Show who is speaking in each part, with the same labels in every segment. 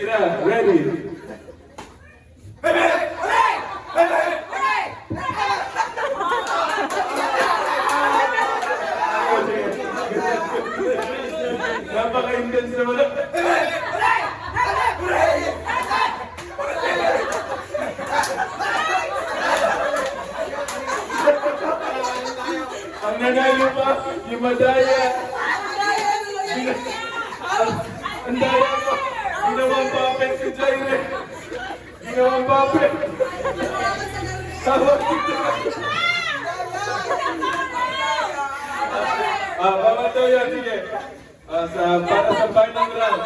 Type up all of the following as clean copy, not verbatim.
Speaker 1: na, ready? Napaka-intense naman. Ang nanalo pa, yung madaya. Ang daya pa. Ginawang puppet si Jaire. Ginawang puppet. Tawag dito. Bawal daw yan, sige. Para sa final round.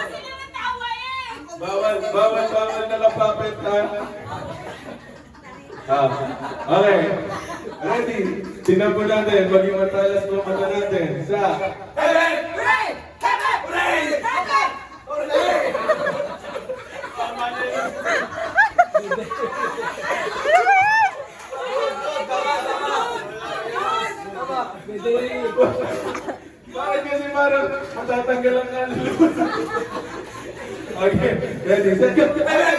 Speaker 1: Bawal nakapapit, ha? Okay. Ready? Tinampo natin. Maging matalas mo mata natin. Sa... Bakit kasi parang matatanggal ang kaluluwa? Okay. Ready? Set, go!